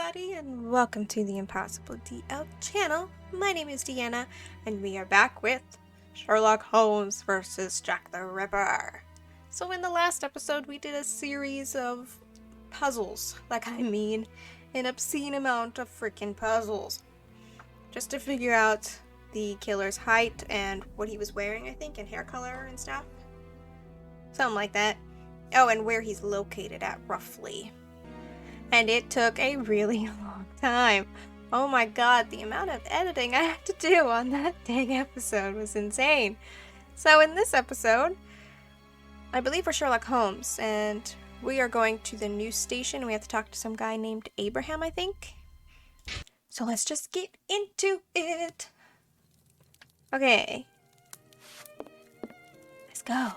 everybody, and welcome to the Impossible DL channel. My name is Deanna, and we are back with Sherlock Holmes versus Jack the Ripper. So in the last episode, we did a series of puzzles. An obscene amount of freaking puzzles. Just to figure out the killer's height and what he was wearing, I think, and hair color and stuff. Something like that. Oh, and where he's located at, roughly. And it took a really long time. Oh my god, the amount of editing I had to do on that dang episode was insane. So in this episode, I believe we're Sherlock Holmes, and we are going to the news station. We have to talk to some guy named Abraham, I think. So let's just get into it. Okay. Let's go.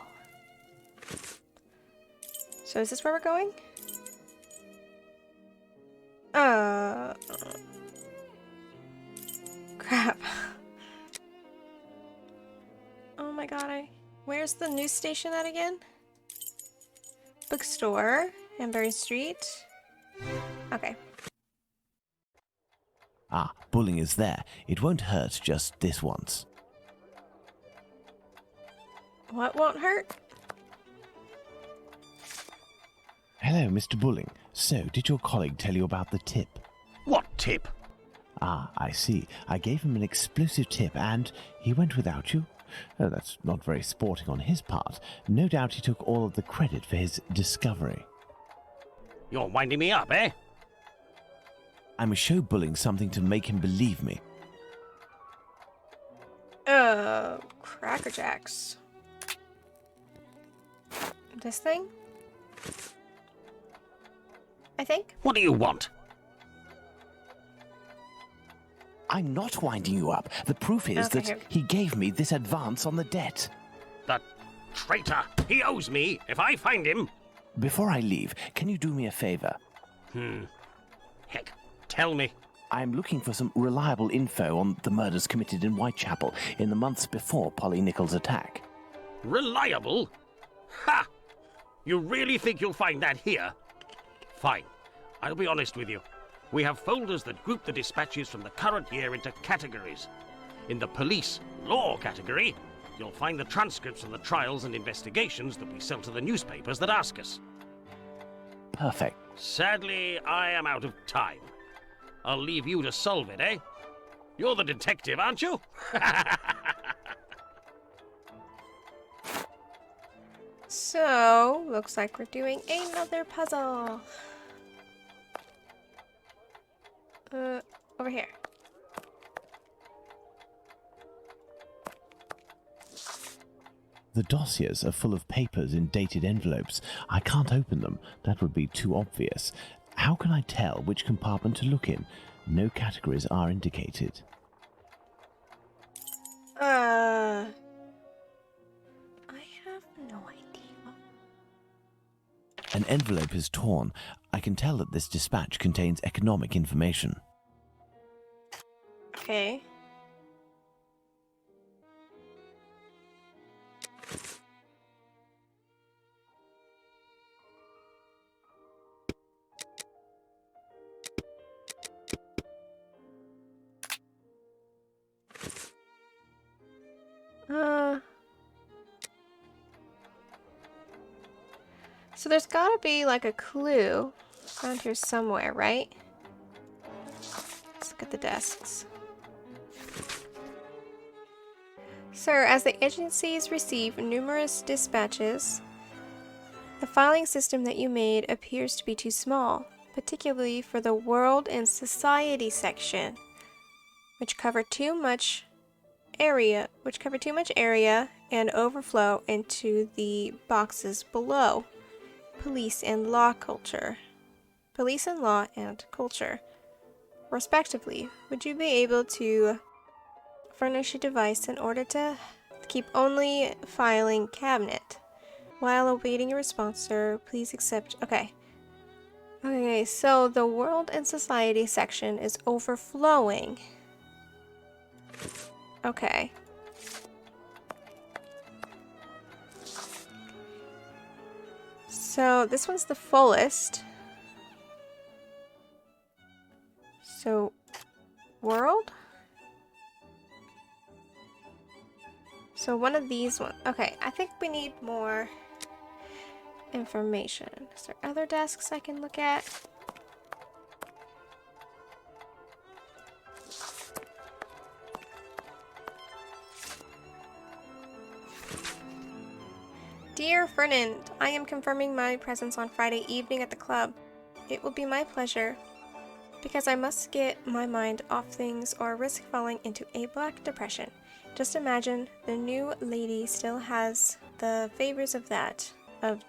So is this where we're going? Crap. Oh my god, where's the news station at again? Bookstore, Amberry Street. Okay. Ah, bullying is there. It won't hurt just this once. What won't hurt? Hello, Mr. Bulling. So, did your colleague tell you about the tip? What tip? Ah, I see. I gave him an explosive tip and he went without you? Oh, that's not very sporting on his part. No doubt he took all of the credit for his discovery. You're winding me up, eh? I must show Bulling something to make him believe me. Cracker Jacks. This thing? I think. What do you want? I'm not winding you up. The proof is Okay, that here. he gave me this advance on the debt. That traitor! He owes me if I find him. Before I leave, can you do me a favor? Heck, tell me. I'm looking for some reliable info on the murders committed in Whitechapel in the months before Polly Nichols' attack. Reliable? Ha! You really think you'll find that here? Fine. I'll be honest with you. We have folders that group the dispatches from the current year into categories. In the police law category, you'll find the transcripts of the trials and investigations that we sell to the newspapers that ask us. Perfect. Sadly, I am out of time. I'll leave you to solve it, eh? You're the detective, aren't you? So, looks like we're doing another puzzle. Over here. The dossiers are full of papers in dated envelopes. I can't open them. That would be too obvious. How can I tell which compartment to look in? No categories are indicated. I have no idea. An envelope is torn. I can tell that this dispatch contains economic information. Okay. So there's gotta be like a clue around here somewhere, right? Let's look at the desks. Sir, as the agencies receive numerous dispatches, the filing system that you made appears to be too small, particularly for the World and Society section, which cover too much area and overflow into the boxes below. Police and law and culture, respectively. Would you be able to furnish a device in order to keep only filing cabinet? While awaiting a response, sir, please accept. Okay, so the World and Society section is overflowing. Okay. So this one's the fullest. So, world? So one of these ones. Okay, I think we need more information. Is there other desks I can look at? Dear Fernand, I am confirming my presence on Friday evening at the club. It will be my pleasure, because I must get my mind off things or risk falling into a black depression. Just imagine the new lady still has the favors of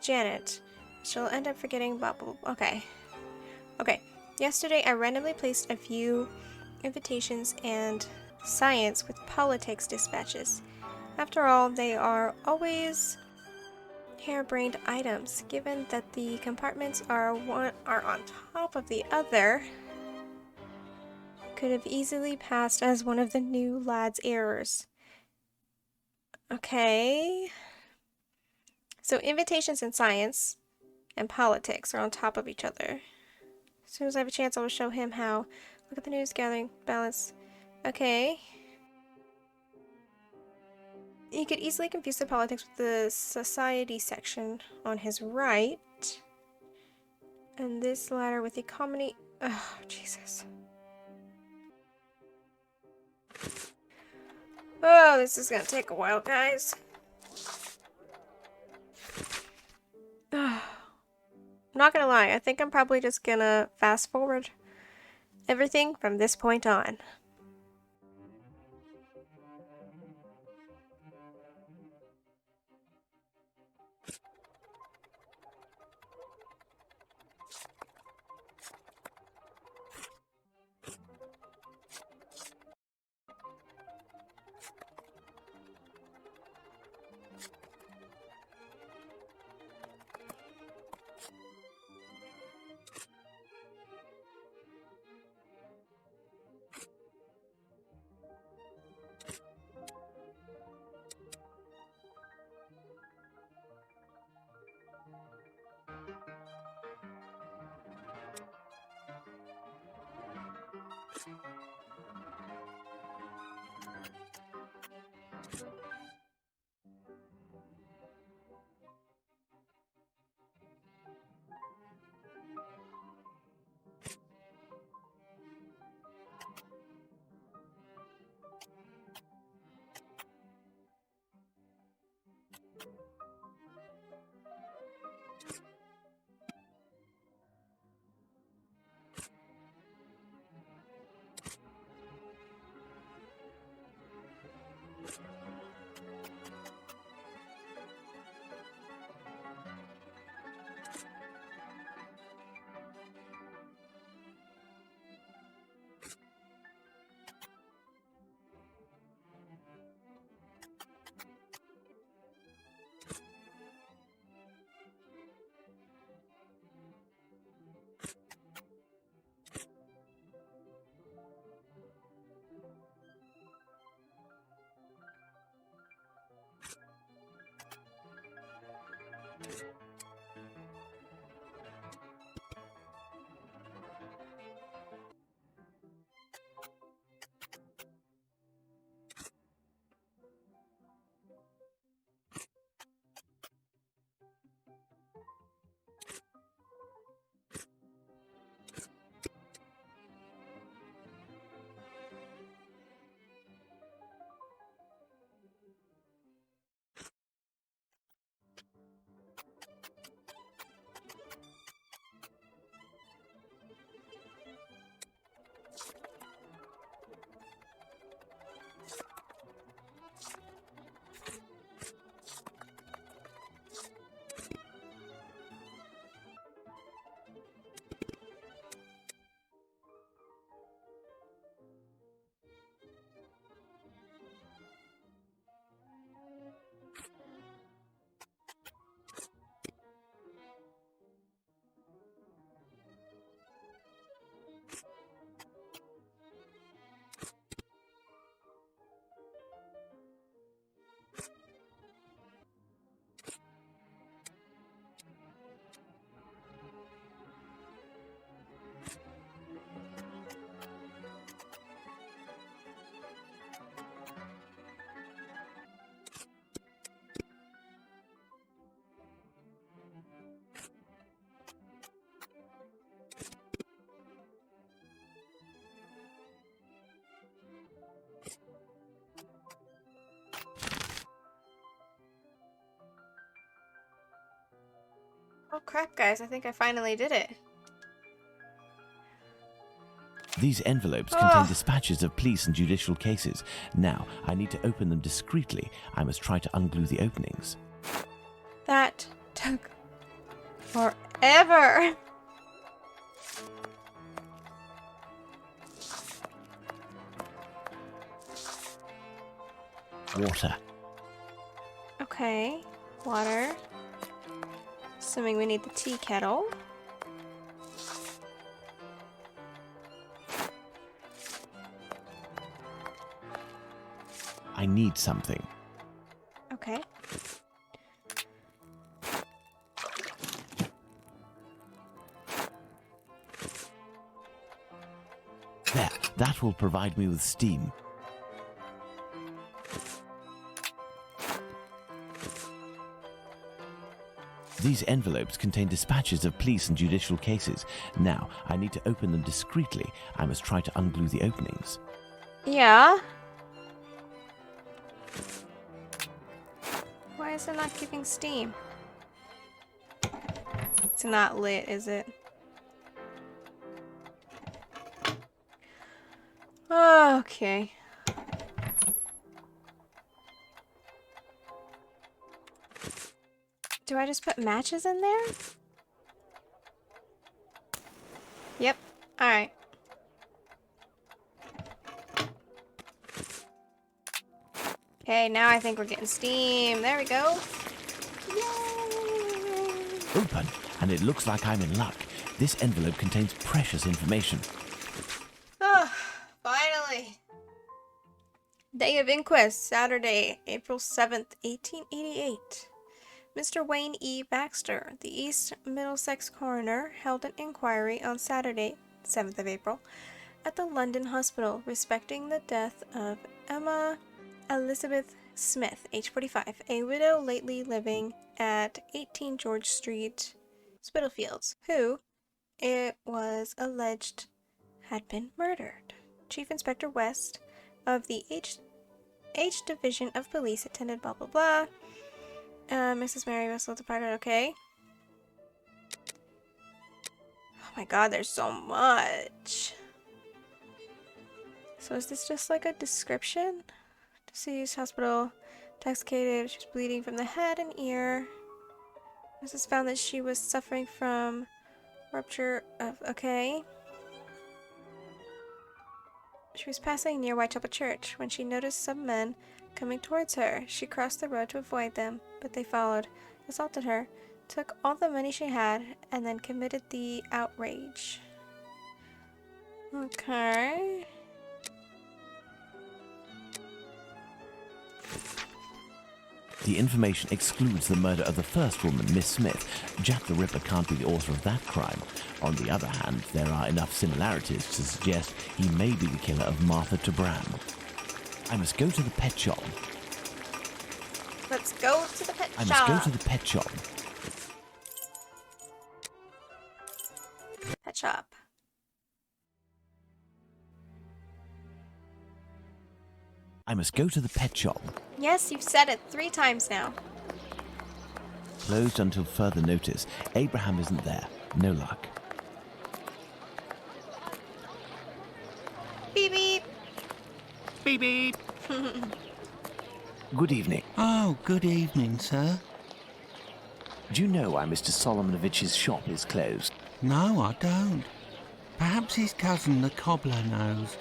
Janet. She'll end up forgetting blah blah blah. Okay. Yesterday I randomly placed a few invitations and science with politics dispatches. After all, they are always harebrained items. Given that the compartments are on top of the other, could have easily passed as one of the new lad's errors. Okay. So invitations in science and politics are on top of each other. As soon as I have a chance, I will show him how. Look at the news gathering balance. Okay. He could easily confuse the politics with the society section on his right. And this ladder with economy. Oh, Jesus. Oh, this is gonna take a while, guys. I'm not gonna lie, I think I'm probably just gonna fast forward everything from this point on. crap, guys. I think I finally did it. These envelopes contain dispatches of police and judicial cases. Now, I need to open them discreetly. I must try to unglue the openings. That took forever. Water. Okay, water. Assuming we need the tea kettle. I need something. Okay. There, that will provide me with steam. These envelopes contain dispatches of police and judicial cases. Now, I need to open them discreetly. I must try to unglue the openings. Yeah. Why is it not keeping steam? It's not lit, is it? Okay. Do I just put matches in there? Yep. Alright. Okay, now I think we're getting steam. There we go. Yay! Open, and it looks like I'm in luck. This envelope contains precious information. Oh, finally. Day of inquest, Saturday, April 7th, 1888. Mr. Wayne E. Baxter, the East Middlesex coroner, held an inquiry on Saturday, 7th of April, at the London Hospital respecting the death of Emma Elizabeth Smith, age 45, a widow lately living at 18 George Street, Spitalfields, who, it was alleged, had been murdered. Chief Inspector West of the H Division of Police attended blah blah blah. Mrs. Mary Russell departed. Okay. Oh my god, there's so much. So is this just like a description? Deceased, hospital, intoxicated, she was bleeding from the head and ear. Mrs. found that she was suffering from rupture of... Okay. She was passing near Whitechapel Church when she noticed some men coming towards her. She crossed the road to avoid them, but they followed, assaulted her, took all the money she had, and then committed the outrage. Okay. The information excludes the murder of the first woman, Miss Smith. Jack the Ripper can't be the author of that crime. On the other hand, there are enough similarities to suggest he may be the killer of Martha Tabram. I must go to the pet shop. Let's go to the pet shop. I must go to the pet shop. Pet shop. I must go to the pet shop. Yes, you've said it 3 times now. Closed until further notice. Abraham isn't there. No luck. Beep beep. Beep beep. Good evening. Oh, good evening, sir. Do you know why Mr. Solomonovich's shop is closed? No, I don't. Perhaps his cousin, the cobbler, knows.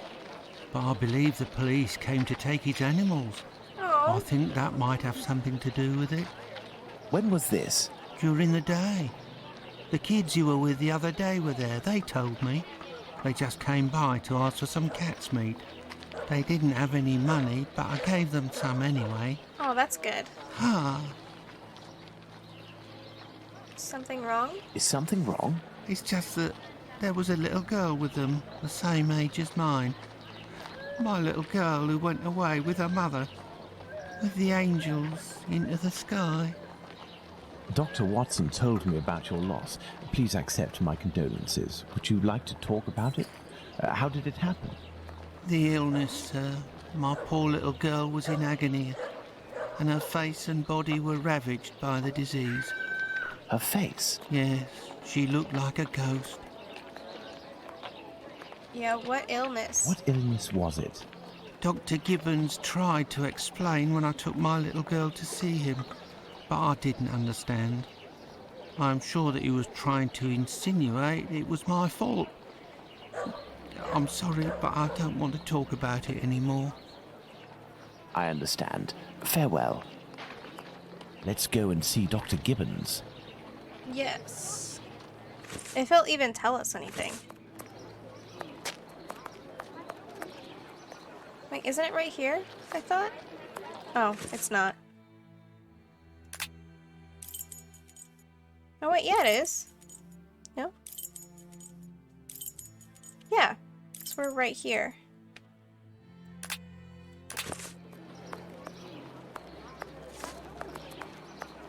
But I believe the police came to take his animals. I Oh, think that might have something to do with it. When was this? During the day. The kids you were with the other day were there, they told me. They just came by to ask for some cat's meat. They didn't have any money, but I gave them some anyway. oh, that's good. Ah, Something wrong? Is something wrong? it's just that there was a little girl with them, the same age as mine. My little girl who went away with her mother, with the angels into the sky. Dr. Watson told me about your loss. Please accept my condolences. Would you like to talk about it? How did it happen? The illness, sir. My poor little girl was in agony, and her face and body were ravaged by the disease. Her face? Yes, she looked like a ghost. Yeah, what illness? What illness was it? Dr. Gibbons tried to explain when I took my little girl to see him, but I didn't understand. I'm sure that he was trying to insinuate it was my fault. I'm sorry, but I don't want to talk about it anymore. I understand. Farewell. Let's go and see Dr. Gibbons. Yes. If he'll even tell us anything. Wait, isn't it right here, I thought? Oh, it's not. Oh wait, yeah it is. No? Yeah, so we're right here.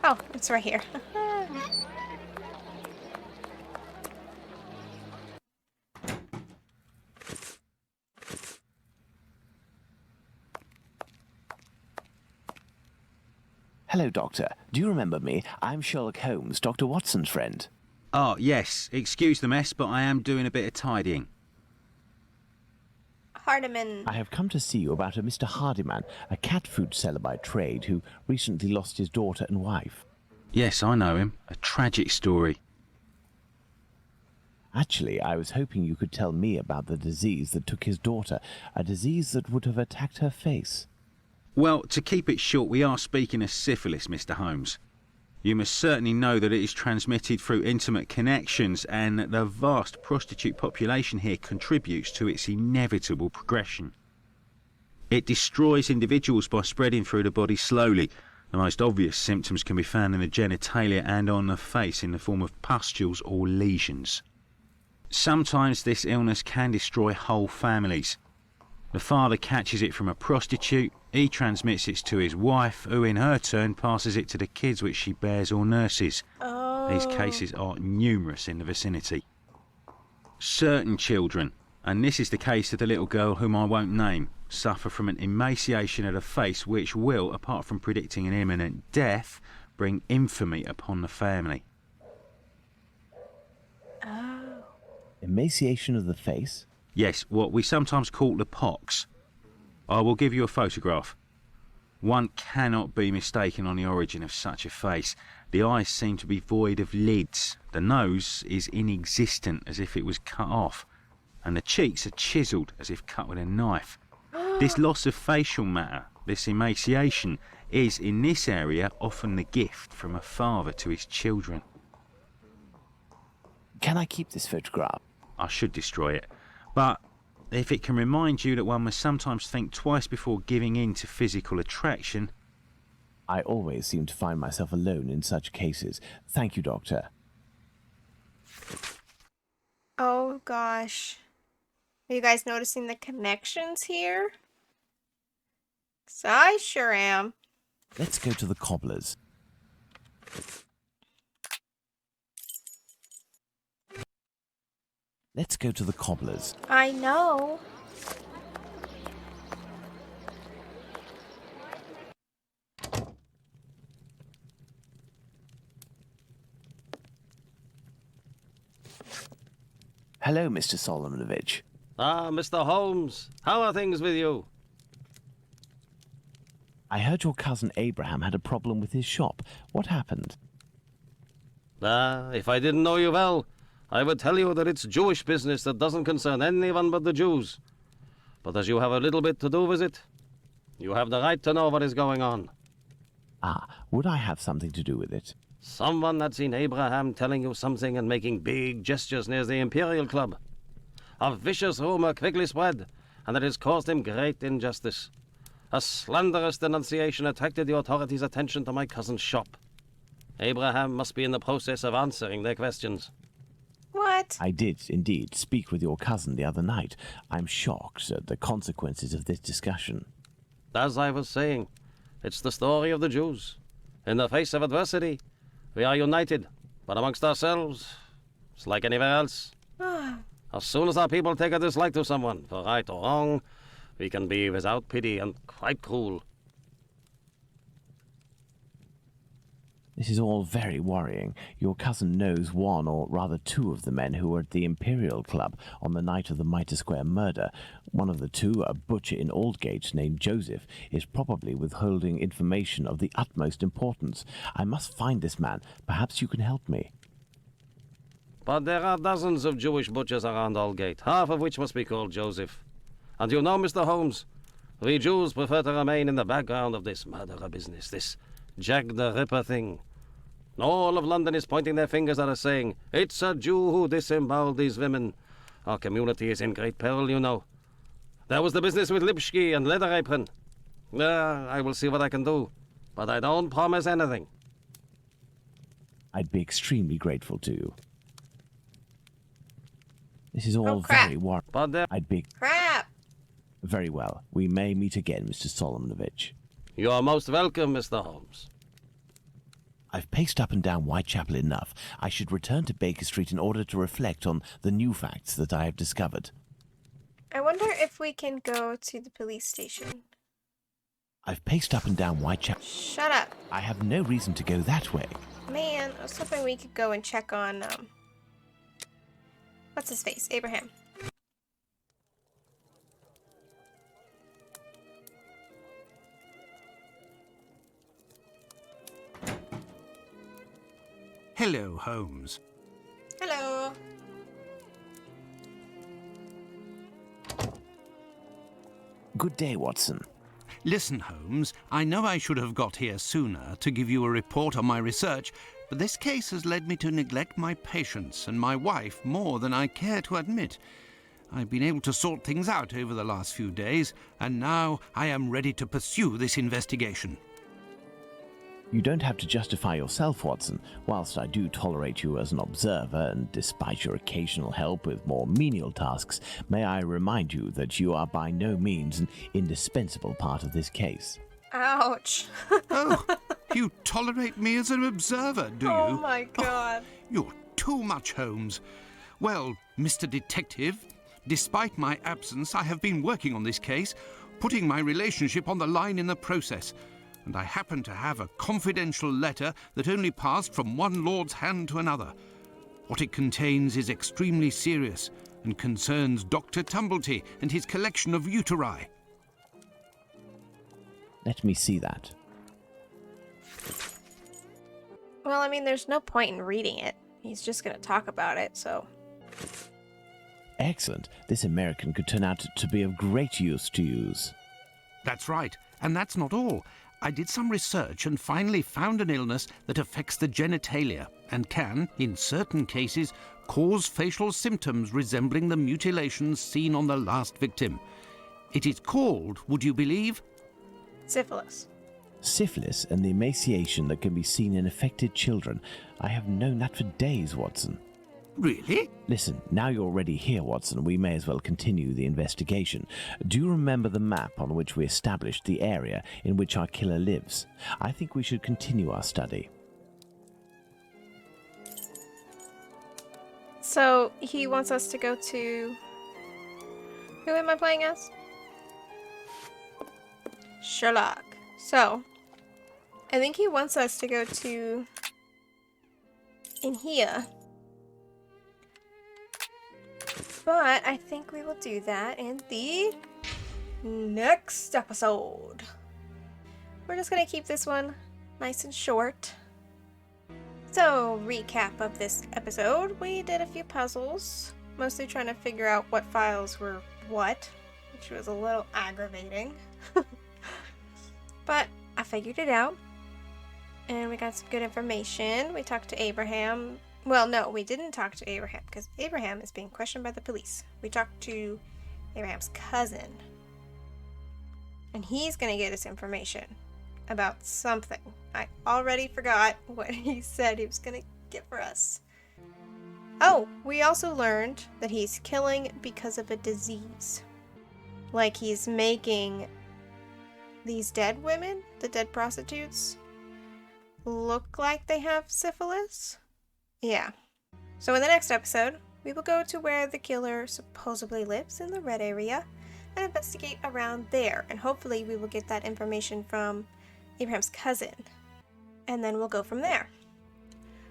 Oh, it's right here. Hello, Doctor. Do you remember me? I'm Sherlock Holmes, Dr. Watson's friend. Oh, yes. Excuse the mess, but I am doing a bit of tidying. Hardiman. I have come to see you about a Mr. Hardiman, a cat food seller by trade who recently lost his daughter and wife. Yes, I know him. A tragic story. Actually, I was hoping you could tell me about the disease that took his daughter, a disease that would have attacked her face. Well, to keep it short, we are speaking of syphilis, Mr. Holmes. You must certainly know that it is transmitted through intimate connections, and that the vast prostitute population here contributes to its inevitable progression. It destroys individuals by spreading through the body slowly. The most obvious symptoms can be found in the genitalia and on the face in the form of pustules or lesions. Sometimes this illness can destroy whole families. The father catches it from a prostitute, he transmits it to his wife, who in her turn passes it to the kids which she bears or nurses. Oh. These cases are numerous in the vicinity. Certain children, and this is the case of the little girl whom I won't name, suffer from an emaciation of the face which will, apart from predicting an imminent death, bring infamy upon the family. Oh. Emaciation of the face? Yes, what we sometimes call the pox. I will give you a photograph. One cannot be mistaken on the origin of such a face. The eyes seem to be void of lids. The nose is inexistent, as if it was cut off. And the cheeks are chiselled, as if cut with a knife. This loss of facial matter, this emaciation, is in this area often the gift from a father to his children. Can I keep this photograph? I should destroy it. But if it can remind you that one must sometimes think twice before giving in to physical attraction... I always seem to find myself alone in such cases. Thank you, Doctor. Oh gosh. Are you guys noticing the connections here? 'Cause I sure am. Let's go to the cobbler's. Let's go to the cobbler's. I know. Hello, Mr. Solomonovich. Ah, Mr. Holmes, how are things with you? I heard your cousin Abraham had a problem with his shop. What happened? Ah, if I didn't know you well, I would tell you that it's Jewish business that doesn't concern anyone but the Jews. But as you have a little bit to do with it, you have the right to know what is going on. Ah, would I have something to do with it? Someone had seen Abraham telling you something and making big gestures near the Imperial Club. A vicious rumor quickly spread, and it has caused him great injustice. A slanderous denunciation attracted the authorities' attention to my cousin's shop. Abraham must be in the process of answering their questions. What? I did, indeed, speak with your cousin the other night. I'm shocked at the consequences of this discussion. As I was saying, it's the story of the Jews. In the face of adversity, we are united, but amongst ourselves, it's like anywhere else. As soon as our people take a dislike to someone, for right or wrong, we can be without pity and quite cruel. This is all very worrying. Your cousin knows one, or rather two, of the men who were at the Imperial Club on the night of the Mitre Square murder. One of the two, a butcher in Aldgate named Joseph, is probably withholding information of the utmost importance. I must find this man. Perhaps you can help me. But there are dozens of Jewish butchers around Aldgate, half of which must be called Joseph. And you know, Mr. Holmes, we Jews prefer to remain in the background of this murderer business, this Jack the Ripper thing. All of London is pointing their fingers at us saying, it's a Jew who disemboweled these women. Our community is in great peril, you know. There was the business with Lipski and Leather Apron. I will see what I can do, but I don't promise anything. I'd be extremely grateful to you. This is all crap. very worrying. But there... I'd be... Crap! Very well. We may meet again, Mr. Solomonovich. You are most welcome, Mr. Holmes. I've paced up and down Whitechapel enough. I should return to Baker Street in order to reflect on the new facts that I have discovered. I wonder if we can go to the police station. I've paced up and down Whitechapel. Shut up. I have no reason to go that way. Man, I was hoping we could go and check on, what's his face? Abraham. Hello, Holmes. Hello. Good day, Watson. Listen, Holmes, I know I should have got here sooner to give you a report on my research, but this case has led me to neglect my patients and my wife more than I care to admit. I've been able to sort things out over the last few days, and now I am ready to pursue this investigation. You don't have to justify yourself, Watson. Whilst I do tolerate you as an observer, and despite your occasional help with more menial tasks, may I remind you that you are by no means an indispensable part of this case. Ouch. Oh, you tolerate me as an observer, do you? Oh my god. You're too much, Holmes. Well, Mr. Detective, despite my absence, I have been working on this case, putting my relationship on the line in the process. And I happen to have a confidential letter that only passed from one lord's hand to another. What it contains is extremely serious and concerns Dr. Tumblety and his collection of uteri. Let me see that. Well, I mean, there's no point in reading it. He's just gonna talk about it, so... Excellent. This American could turn out to be of great use to use. That's right, and that's not all. I did some research and finally found an illness that affects the genitalia and can, in certain cases, cause facial symptoms resembling the mutilations seen on the last victim. It is called, would you believe? Syphilis. Syphilis and the emaciation that can be seen in affected children. I have known that for days, Watson. Really? Listen, now you're already here, Watson, we may as well continue the investigation. Do you remember the map on which we established the area in which our killer lives? I think we should continue our study. So, he wants us to go to... Who am I playing as? Sherlock. So, I think he wants us to go to... in here. But I think we will do that in the next episode. We're just gonna keep this one nice and short. So, recap of this episode. We did a few puzzles, mostly trying to figure out what files were what, which was a little aggravating. But I figured it out, and we got some good information. We talked to Abraham. Well, no, we didn't talk to Abraham, because Abraham is being questioned by the police. We talked to Abraham's cousin, and he's going to get us information about something. I already forgot what he said he was going to get for us. Oh, we also learned that he's killing because of a disease. Like he's making these dead women, the dead prostitutes, look like they have syphilis. Yeah. So in the next episode, we will go to where the killer supposedly lives in the red area and investigate around there. And hopefully we will get that information from Abraham's cousin. and then we'll go from there.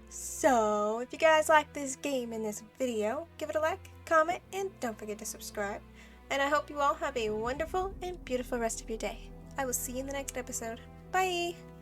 So, if you guys like this game and this video, give it a like, comment, and don't forget to subscribe. And I hope you all have a wonderful and beautiful rest of your day. I will see you in the next episode. Bye!